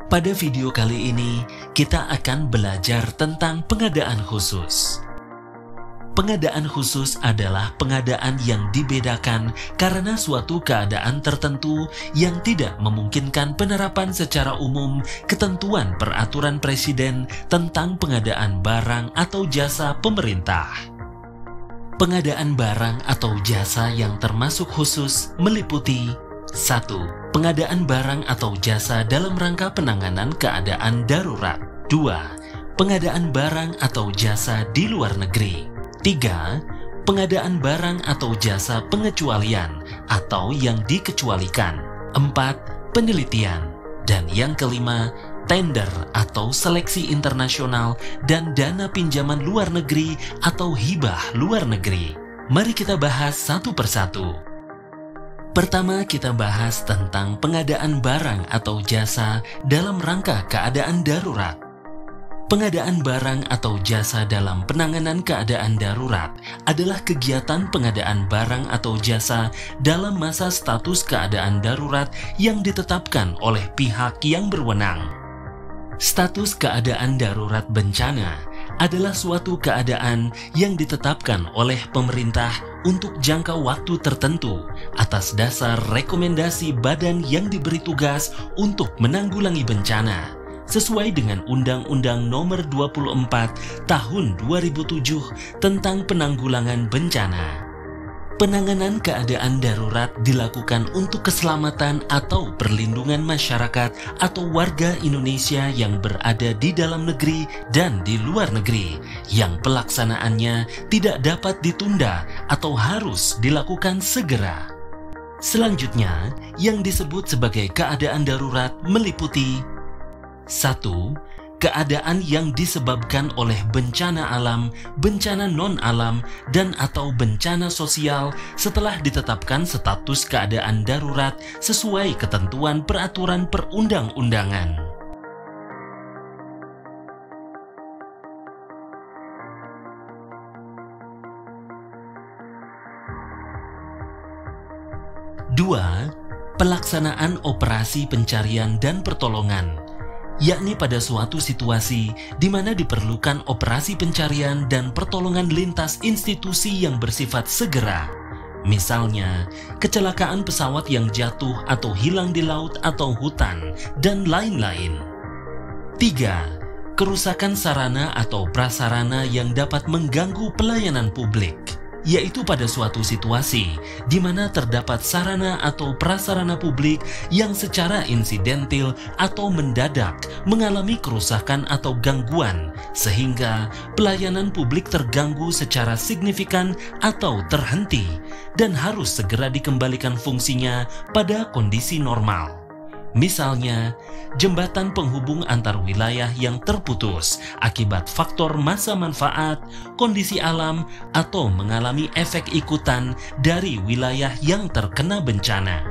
Pada video kali ini, kita akan belajar tentang pengadaan khusus. Pengadaan khusus adalah pengadaan yang dibedakan karena suatu keadaan tertentu yang tidak memungkinkan penerapan secara umum ketentuan peraturan presiden tentang pengadaan barang atau jasa pemerintah. Pengadaan barang atau jasa yang termasuk khusus meliputi 1. Pengadaan barang atau jasa dalam rangka penanganan keadaan darurat. 2. Pengadaan barang atau jasa di luar negeri. 3. Pengadaan barang atau jasa pengecualian atau yang dikecualikan. 4. Penelitian. Dan yang kelima, tender atau seleksi internasional dan dana pinjaman luar negeri atau hibah luar negeri. Mari kita bahas satu persatu. Pertama, kita bahas tentang pengadaan barang atau jasa dalam rangka keadaan darurat. Pengadaan barang atau jasa dalam penanganan keadaan darurat adalah kegiatan pengadaan barang atau jasa dalam masa status keadaan darurat yang ditetapkan oleh pihak yang berwenang. Status keadaan darurat bencana adalah suatu keadaan yang ditetapkan oleh pemerintah untuk jangka waktu tertentu atas dasar rekomendasi badan yang diberi tugas untuk menanggulangi bencana sesuai dengan Undang-Undang Nomor 24 Tahun 2007 tentang Penanggulangan Bencana. Penanganan keadaan darurat dilakukan untuk keselamatan atau perlindungan masyarakat atau warga Indonesia yang berada di dalam negeri dan di luar negeri, yang pelaksanaannya tidak dapat ditunda atau harus dilakukan segera. Selanjutnya, yang disebut sebagai keadaan darurat meliputi 1. Keadaan yang disebabkan oleh bencana alam, bencana non-alam, dan atau bencana sosial setelah ditetapkan status keadaan darurat sesuai ketentuan peraturan perundang-undangan. Dua, pelaksanaan operasi pencarian dan pertolongan, yakni pada suatu situasi di mana diperlukan operasi pencarian dan pertolongan lintas institusi yang bersifat segera. Misalnya, kecelakaan pesawat yang jatuh atau hilang di laut atau hutan, dan lain-lain. 3. Kerusakan sarana atau prasarana yang dapat mengganggu pelayanan publik, yaitu pada suatu situasi di mana terdapat sarana atau prasarana publik yang secara insidentil atau mendadak mengalami kerusakan atau gangguan sehingga pelayanan publik terganggu secara signifikan atau terhenti dan harus segera dikembalikan fungsinya pada kondisi normal. Misalnya, jembatan penghubung antar wilayah yang terputus akibat faktor massa manfaat, kondisi alam, atau mengalami efek ikutan dari wilayah yang terkena bencana.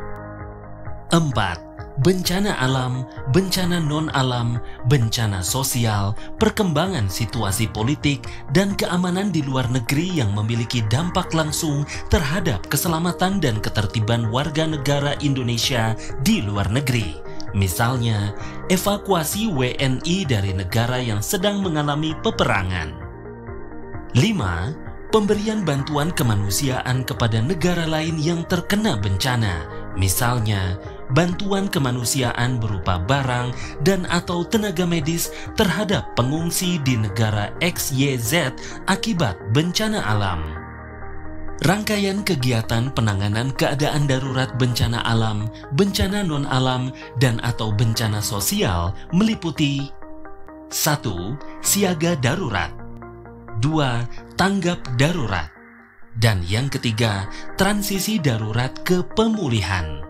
4. Bencana alam, bencana non-alam, bencana sosial, perkembangan situasi politik, dan keamanan di luar negeri yang memiliki dampak langsung terhadap keselamatan dan ketertiban warga negara Indonesia di luar negeri. Misalnya, evakuasi WNI dari negara yang sedang mengalami peperangan. 5. Pemberian bantuan kemanusiaan kepada negara lain yang terkena bencana, misalnya bantuan kemanusiaan berupa barang dan atau tenaga medis terhadap pengungsi di negara XYZ akibat bencana alam. Rangkaian kegiatan penanganan keadaan darurat bencana alam, bencana non-alam, dan atau bencana sosial meliputi 1. Siaga darurat. 2. Tanggap darurat. Dan yang ketiga, transisi darurat ke pemulihan.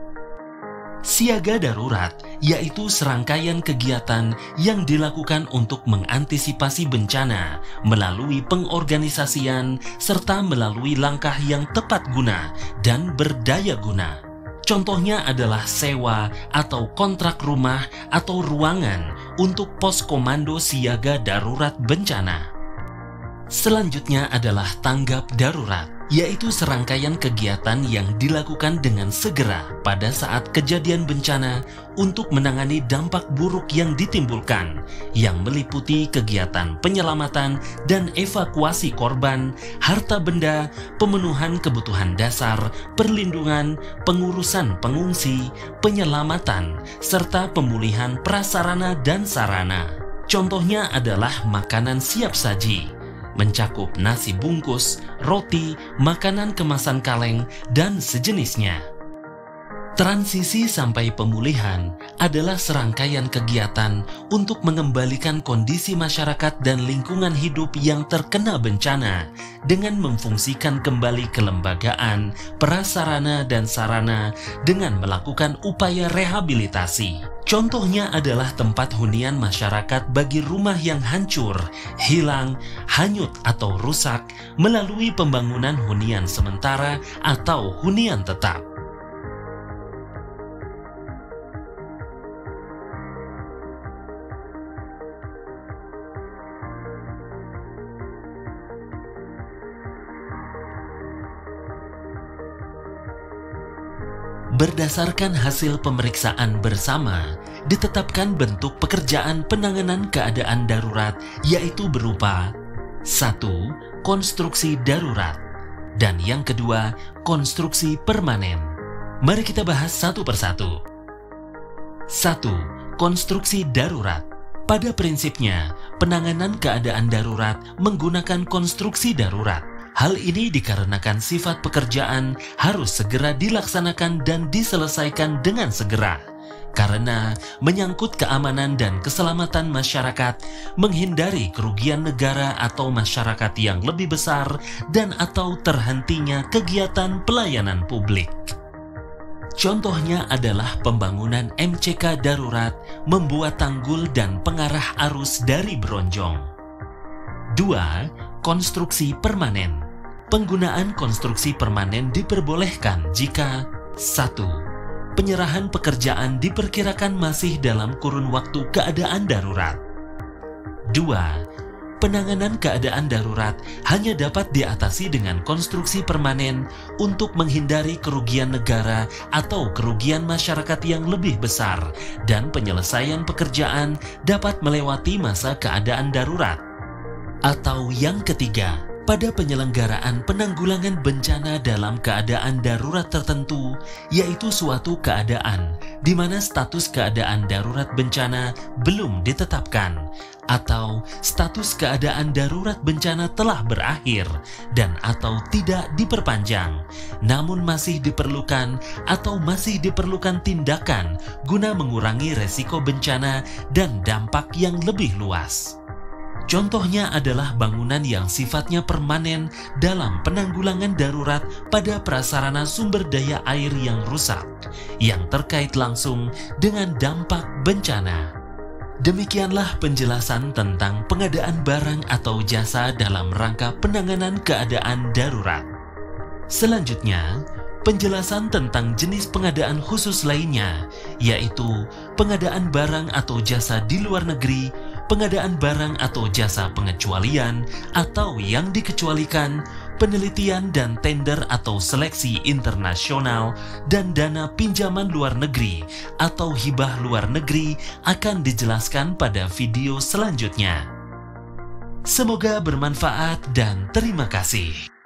Siaga darurat yaitu serangkaian kegiatan yang dilakukan untuk mengantisipasi bencana melalui pengorganisasian serta melalui langkah yang tepat guna dan berdaya guna. Contohnya adalah sewa atau kontrak rumah atau ruangan untuk pos komando siaga darurat bencana. Selanjutnya adalah tanggap darurat, yaitu serangkaian kegiatan yang dilakukan dengan segera pada saat kejadian bencana untuk menangani dampak buruk yang ditimbulkan, yang meliputi kegiatan penyelamatan dan evakuasi korban, harta benda, pemenuhan kebutuhan dasar, perlindungan, pengurusan pengungsi, penyelamatan, serta pemulihan prasarana dan sarana. Contohnya adalah makanan siap saji, mencakup nasi bungkus, roti, makanan kemasan kaleng, dan sejenisnya. Transisi sampai pemulihan adalah serangkaian kegiatan untuk mengembalikan kondisi masyarakat dan lingkungan hidup yang terkena bencana dengan memfungsikan kembali kelembagaan, prasarana, dan sarana dengan melakukan upaya rehabilitasi. Contohnya adalah tempat hunian masyarakat bagi rumah yang hancur, hilang, hanyut atau rusak melalui pembangunan hunian sementara atau hunian tetap. Berdasarkan hasil pemeriksaan bersama, ditetapkan bentuk pekerjaan penanganan keadaan darurat yaitu berupa 1. Konstruksi darurat, dan yang kedua, konstruksi permanen. Mari kita bahas satu persatu. 1. Konstruksi darurat. Pada prinsipnya, penanganan keadaan darurat menggunakan konstruksi darurat. Hal ini dikarenakan sifat pekerjaan harus segera dilaksanakan dan diselesaikan dengan segera, karena menyangkut keamanan dan keselamatan masyarakat, menghindari kerugian negara atau masyarakat yang lebih besar, dan atau terhentinya kegiatan pelayanan publik. Contohnya adalah pembangunan MCK darurat, membuat tanggul dan pengarah arus dari Bronjong. 2. Konstruksi permanen. Penggunaan konstruksi permanen diperbolehkan jika 1. Penyerahan pekerjaan diperkirakan masih dalam kurun waktu keadaan darurat. 2. Penanganan keadaan darurat hanya dapat diatasi dengan konstruksi permanen untuk menghindari kerugian negara atau kerugian masyarakat yang lebih besar, dan penyelesaian pekerjaan dapat melewati masa keadaan darurat. Atau yang ketiga, pada penyelenggaraan penanggulangan bencana dalam keadaan darurat tertentu, yaitu suatu keadaan di mana status keadaan darurat bencana belum ditetapkan, atau status keadaan darurat bencana telah berakhir dan atau tidak diperpanjang, namun masih diperlukan atau masih diperlukan tindakan guna mengurangi resiko bencana dan dampak yang lebih luas. Contohnya adalah bangunan yang sifatnya permanen dalam penanggulangan darurat pada prasarana sumber daya air yang rusak, yang terkait langsung dengan dampak bencana. Demikianlah penjelasan tentang pengadaan barang atau jasa dalam rangka penanganan keadaan darurat. Selanjutnya, penjelasan tentang jenis pengadaan khusus lainnya, yaitu pengadaan barang atau jasa di luar negeri, pengadaan barang atau jasa pengecualian atau yang dikecualikan, penelitian dan tender atau seleksi internasional, dan dana pinjaman luar negeri atau hibah luar negeri akan dijelaskan pada video selanjutnya. Semoga bermanfaat dan terima kasih.